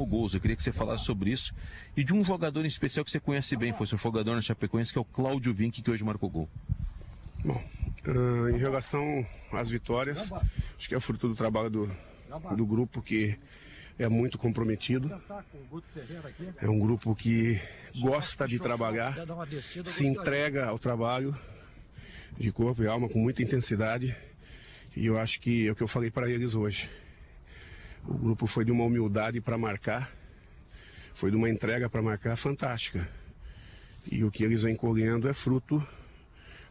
tomou gols. Eu queria que você falasse sobre isso e de um jogador em especial que você conhece bem, foi seu jogador na Chapecoense, que é o Cláudio Vinck, que hoje marcou gol. Bom, em relação às vitórias, acho que é fruto do trabalho do grupo, que é muito comprometido. É um grupo que gosta de trabalhar, se entrega ao trabalho de corpo e alma com muita intensidade. E eu acho que é o que eu falei para eles hoje. O grupo foi de uma humildade para marcar, foi de uma entrega para marcar fantástica. E o que eles vêm colhendo é fruto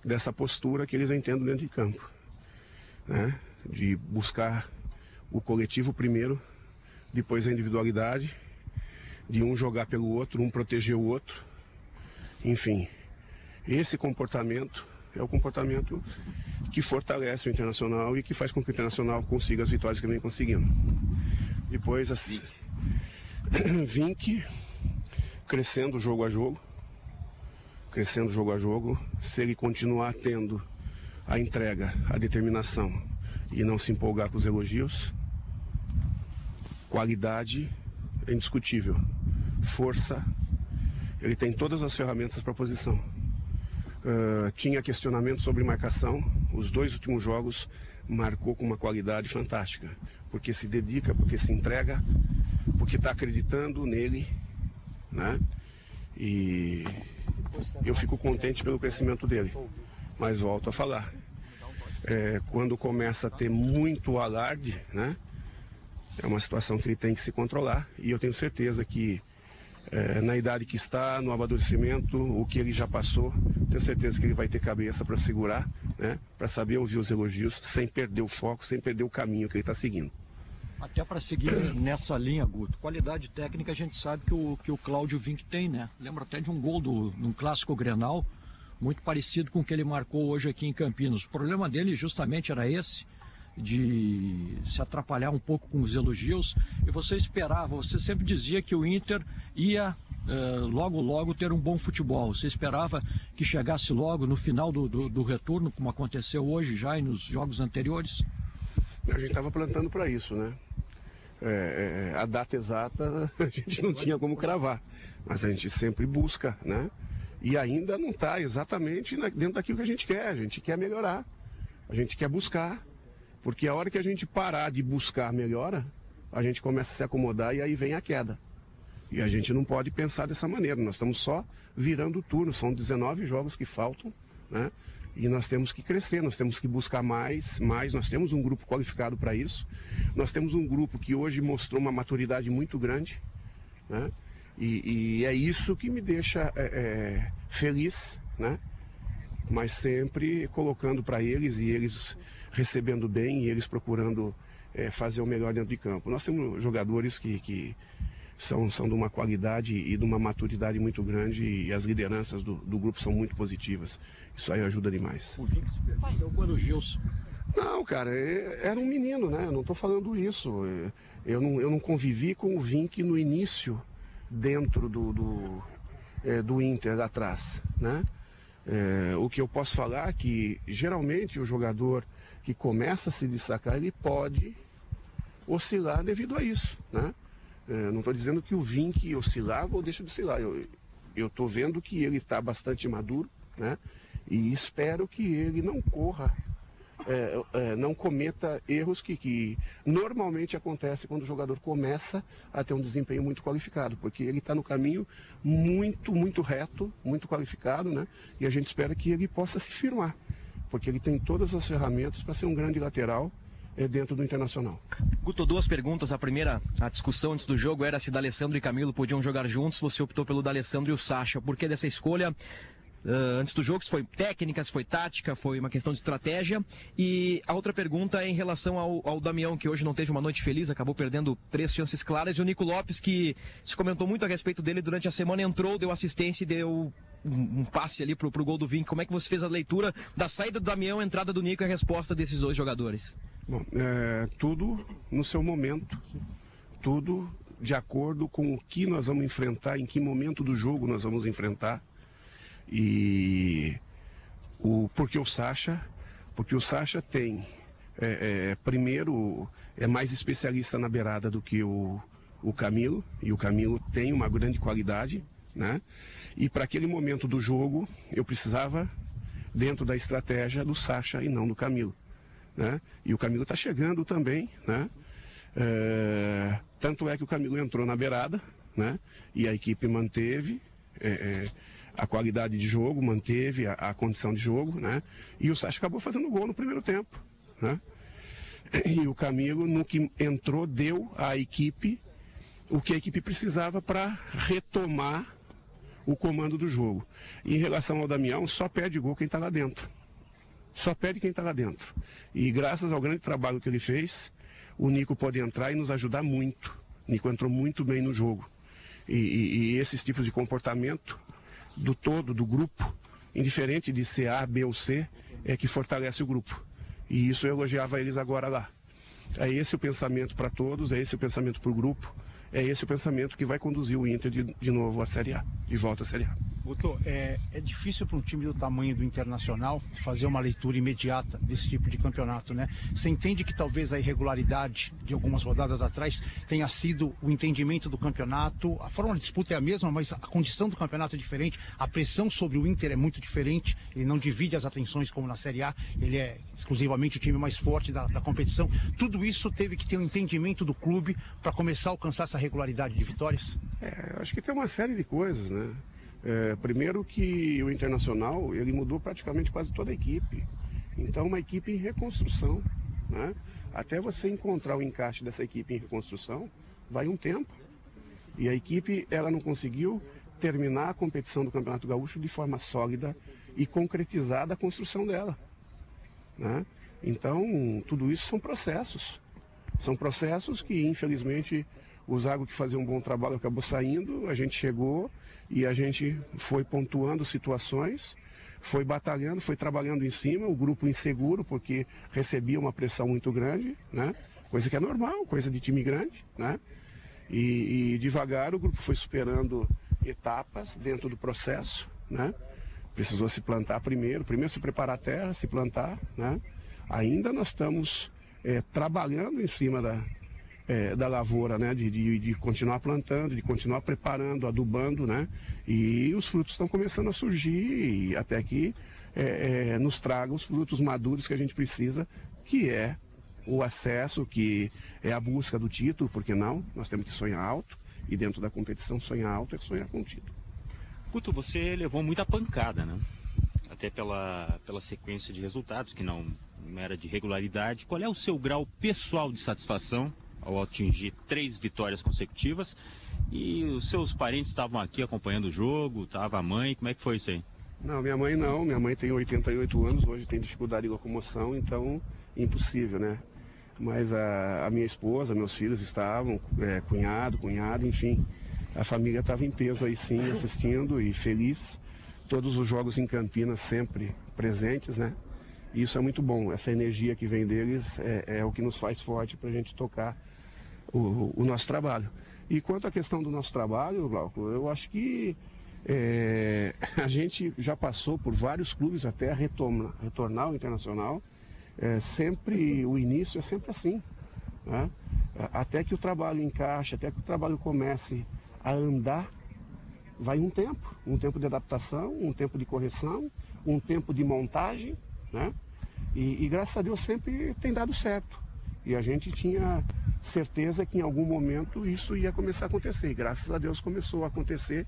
dessa postura que eles vêm tendo dentro de campo, né? De buscar o coletivo primeiro, depois a individualidade, de um jogar pelo outro, um proteger o outro. Enfim, esse comportamento é o comportamento que fortalece o Internacional e que faz com que o Internacional consiga as vitórias que vem conseguindo. Depois, Vinck crescendo jogo a jogo, se ele continuar tendo a entrega, a determinação e não se empolgar com os elogios, qualidade é indiscutível, força, ele tem todas as ferramentas para a posição. Tinha questionamento sobre marcação, os 2 últimos jogos marcou com uma qualidade fantástica, porque se dedica, porque se entrega, porque está acreditando nele, né? E eu fico contente pelo crescimento dele, mas volto a falar, quando começa a ter muito alarde, né? É uma situação que ele tem que se controlar, e eu tenho certeza que na idade que está, no amadurecimento, o que ele já passou, tenho certeza que ele vai ter cabeça para segurar, né? Para saber ouvir os elogios sem perder o foco, sem perder o caminho que ele está seguindo. Até para seguir nessa linha, Guto, qualidade técnica a gente sabe que o Cláudio Vinck tem, né? Lembra até de um gol num clássico Grenal, muito parecido com o que ele marcou hoje aqui em Campinas. O problema dele justamente era esse, de se atrapalhar um pouco com os elogios, e você sempre dizia que o Inter ia logo ter um bom futebol. Você esperava que chegasse logo no final do retorno, como aconteceu hoje já e nos jogos anteriores? A gente estava plantando para isso, né? A data exata a gente não tinha como cravar, mas a gente sempre busca, né? E ainda não está exatamente dentro daquilo que a gente quer melhorar, a gente quer buscar, porque a hora que a gente parar de buscar melhora, a gente começa a se acomodar e aí vem a queda. E a gente não pode pensar dessa maneira, nós estamos só virando o turno, são 19 jogos que faltam, né? E nós temos que crescer, nós temos que buscar mais, nós temos um grupo qualificado para isso, nós temos um grupo que hoje mostrou uma maturidade muito grande, né? E é isso que me deixa feliz, né? Mas sempre colocando para eles e eles recebendo bem e eles procurando fazer o melhor dentro de campo. Nós temos jogadores que são de uma qualidade e de uma maturidade muito grande, e as lideranças do grupo são muito positivas. Isso aí ajuda demais. O Vinck se perdeu quando o Gilson... Não, cara, era um menino, né? Eu não estou falando isso. Eu não convivi com o Vinck no início dentro do Inter lá atrás, né? O que eu posso falar é que geralmente o jogador que começa a se destacar, ele pode oscilar devido a isso, né? Não estou dizendo que o Vinck oscilava ou deixa de oscilar. Eu estou vendo que ele está bastante maduro, né? E espero que ele não corra, não cometa erros que normalmente acontecem quando o jogador começa a ter um desempenho muito qualificado, porque ele está no caminho muito reto, muito qualificado, né? E a gente espera que ele possa se firmar, porque ele tem todas as ferramentas para ser um grande lateral dentro do Internacional. Guto, 2 perguntas. A primeira, a discussão antes do jogo era se D'Alessandro e Camilo podiam jogar juntos. Você optou pelo D'Alessandro e o Sacha. Por que dessa escolha? Antes do jogo, se foi técnica, se foi tática, foi uma questão de estratégia. E a outra pergunta é em relação ao Damião, que hoje não teve uma noite feliz, acabou perdendo 3 chances claras, e o Nico Lopes, que se comentou muito a respeito dele durante a semana, entrou, deu assistência e deu um passe ali pro gol do Vinck. Como é que você fez a leitura da saída do Damião, a entrada do Nico e a resposta desses 2 jogadores? Bom, tudo no seu momento, tudo de acordo com o que nós vamos enfrentar, em que momento do jogo nós vamos enfrentar. E porque o Sacha tem, primeiro, é mais especialista na beirada do que o o Camilo, e o Camilo tem uma grande qualidade, né? E para aquele momento do jogo, eu precisava dentro da estratégia do Sacha e não do Camilo, né? E o Camilo está chegando também, né? Tanto é que o Camilo entrou na beirada, né? E a equipe manteve a qualidade de jogo, manteve a condição de jogo, né? E o Sacha acabou fazendo gol no primeiro tempo, né? E o Camilo, no que entrou, deu à equipe o que a equipe precisava para retomar o comando do jogo. E em relação ao Damião, só perde gol quem está lá dentro. Só perde quem está lá dentro. E graças ao grande trabalho que ele fez, o Nico pode entrar e nos ajudar muito. O Nico entrou muito bem no jogo. E esses tipos de comportamento do todo, do grupo, indiferente de ser A, B ou C, é que fortalece o grupo. E isso eu elogiava eles agora lá. É esse o pensamento para todos, é esse o pensamento para o grupo, é esse o pensamento que vai conduzir o Inter de novo à Série A, de volta à Série A. Guto, é difícil para um time do tamanho do Internacional fazer uma leitura imediata desse tipo de campeonato, né? Você entende que talvez a irregularidade de algumas rodadas atrás tenha sido o entendimento do campeonato, a forma de disputa é a mesma, mas a condição do campeonato é diferente, a pressão sobre o Inter é muito diferente, ele não divide as atenções como na Série A, ele é exclusivamente o time mais forte da competição. Tudo isso teve que ter um entendimento do clube para começar a alcançar essa regularidade de vitórias? Acho que tem uma série de coisas, né? Primeiro que o Internacional, ele mudou praticamente quase toda a equipe. Então, uma equipe em reconstrução, né? Até você encontrar o encaixe dessa equipe em reconstrução, vai um tempo. E a equipe, ela não conseguiu terminar a competição do Campeonato Gaúcho de forma sólida e concretizada a construção dela, né? Então, tudo isso são processos. São processos que, infelizmente, o Zago, que fazia um bom trabalho, acabou saindo, a gente chegou e a gente foi pontuando situações, foi batalhando, foi trabalhando em cima, o grupo inseguro, porque recebia uma pressão muito grande, né? Coisa que é normal, coisa de time grande, né? E devagar o grupo foi superando etapas dentro do processo, né? Precisou se plantar primeiro se preparar a terra, se plantar, né? Ainda nós estamos trabalhando em cima da lavoura, né? De continuar plantando, de continuar preparando, adubando, né? E os frutos estão começando a surgir, e até que nos traga os frutos maduros que a gente precisa, que é o acesso, que é a busca do título, porque não? Nós temos que sonhar alto, e dentro da competição sonhar alto é sonhar com o título. Guto, você levou muita pancada, né? Até pela sequência de resultados, que não era de regularidade. Qual é o seu grau pessoal de satisfação ao atingir 3 vitórias consecutivas? E os seus parentes estavam aqui acompanhando o jogo, estava a mãe, como é que foi isso aí? Não, minha mãe não, minha mãe tem 88 anos, hoje tem dificuldade de locomoção, então impossível, né? Mas a minha esposa, meus filhos estavam, cunhado, enfim, a família estava em peso aí sim, assistindo e feliz. Todos os jogos em Campinas sempre presentes, né? E isso é muito bom, essa energia que vem deles é o que nos faz forte para a gente tocar o nosso trabalho. E quanto à questão do nosso trabalho, Glauco, eu acho que a gente já passou por vários clubes até retornar ao Internacional. Sempre o início é sempre assim, né? Até que o trabalho encaixe, até que o trabalho comece a andar, vai um tempo de adaptação, um tempo de correção, um tempo de montagem, né? E graças a Deus sempre tem dado certo. E a gente tinha certeza que em algum momento isso ia começar a acontecer. E graças a Deus começou a acontecer.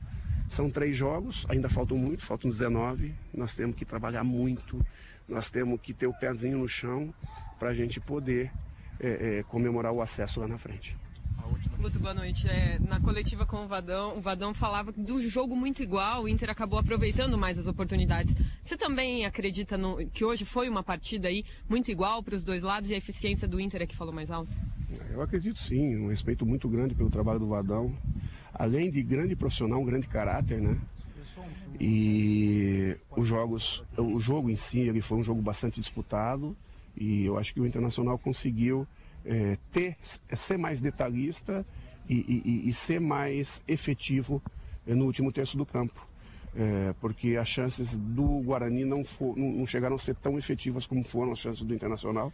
São 3 jogos, ainda faltam 19. Nós temos que trabalhar muito, nós temos que ter o pezinho no chão para a gente poder comemorar o acesso lá na frente. Muito boa noite. Na coletiva com o Vadão falava do jogo muito igual, o Inter acabou aproveitando mais as oportunidades. Você também acredita que hoje foi uma partida aí muito igual para os dois lados e a eficiência do Inter é que falou mais alto? Eu acredito sim, um respeito muito grande pelo trabalho do Vadão. Além de grande profissional, um grande caráter, né? E o jogo em si, ele foi um jogo bastante disputado e eu acho que o Internacional conseguiu ser mais detalhista e ser mais efetivo no último terço do campo. Porque as chances do Guarani não chegaram a ser tão efetivas como foram as chances do Internacional.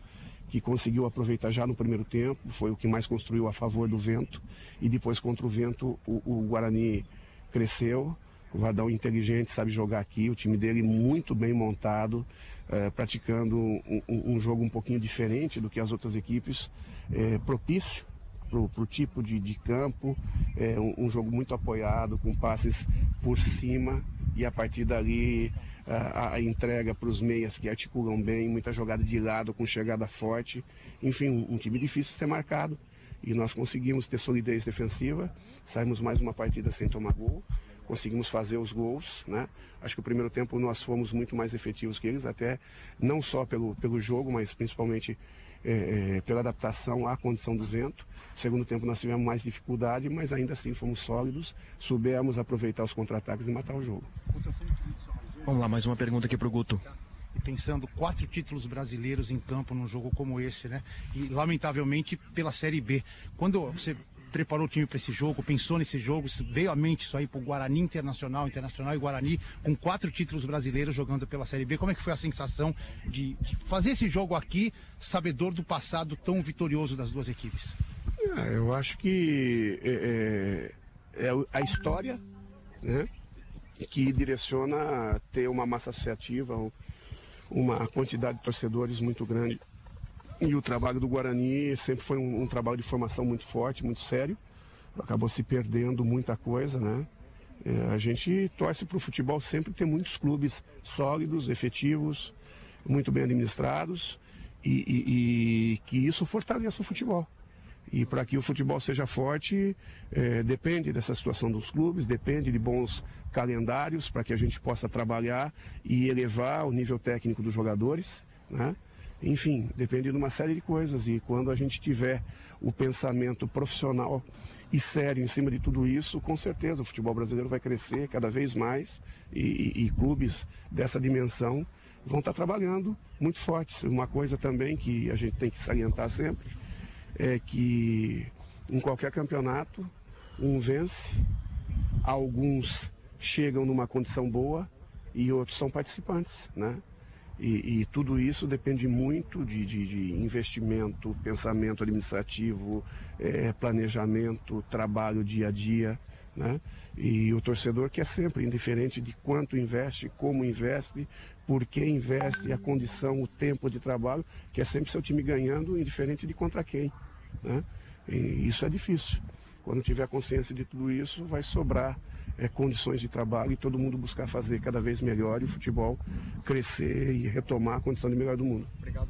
que conseguiu aproveitar já no primeiro tempo, foi o que mais construiu a favor do Vento, e depois contra o Vento o Guarani cresceu. O Vadão inteligente, sabe jogar aqui, o time dele muito bem montado, praticando um jogo um pouquinho diferente do que as outras equipes, propício para o tipo de campo, um jogo muito apoiado, com passes por cima, e a partir dali a entrega para os meias que articulam bem, muita jogada de lado com chegada forte, enfim, um time difícil de ser marcado, e nós conseguimos ter solidez defensiva, saímos mais uma partida sem tomar gol, conseguimos fazer os gols, né? Acho que o primeiro tempo nós fomos muito mais efetivos que eles, até não só pelo jogo, mas principalmente pela adaptação à condição do Vento. No segundo tempo nós tivemos mais dificuldade, mas ainda assim fomos sólidos, soubemos aproveitar os contra-ataques e matar o jogo. Vamos lá, mais uma pergunta aqui para o Guto. E pensando 4 títulos brasileiros em campo num jogo como esse, né? E lamentavelmente pela Série B. Quando você preparou o time para esse jogo, pensou nesse jogo, veio à mente isso aí para o Guarani Internacional e Guarani, com 4 títulos brasileiros jogando pela Série B. Como é que foi a sensação de fazer esse jogo aqui, sabedor do passado tão vitorioso das duas equipes? Eu acho que é a história, né, que direciona a ter uma massa associativa, uma quantidade de torcedores muito grande. E o trabalho do Guarani sempre foi um trabalho de formação muito forte, muito sério. Acabou se perdendo muita coisa, né? A gente torce para o futebol sempre ter muitos clubes sólidos, efetivos, muito bem administrados, e que isso fortaleça o futebol. E para que o futebol seja forte, depende dessa situação dos clubes, depende de bons calendários para que a gente possa trabalhar e elevar o nível técnico dos jogadores, né? Enfim, depende de uma série de coisas, e quando a gente tiver o pensamento profissional e sério em cima de tudo isso, com certeza o futebol brasileiro vai crescer cada vez mais, e clubes dessa dimensão vão estar trabalhando muito fortes. Uma coisa também que a gente tem que salientar sempre é que em qualquer campeonato um vence, alguns chegam numa condição boa e outros são participantes, né? E tudo isso depende muito de investimento, pensamento administrativo, planejamento, trabalho dia a dia, né? E o torcedor quer sempre, indiferente de quanto investe, como investe, por que investe, a condição, o tempo de trabalho, quer sempre seu time ganhando, indiferente de contra quem, né? E isso é difícil. Quando tiver consciência de tudo isso, vai sobrar condições de trabalho e todo mundo buscar fazer cada vez melhor e o futebol crescer e retomar a condição de melhor do mundo. Obrigado.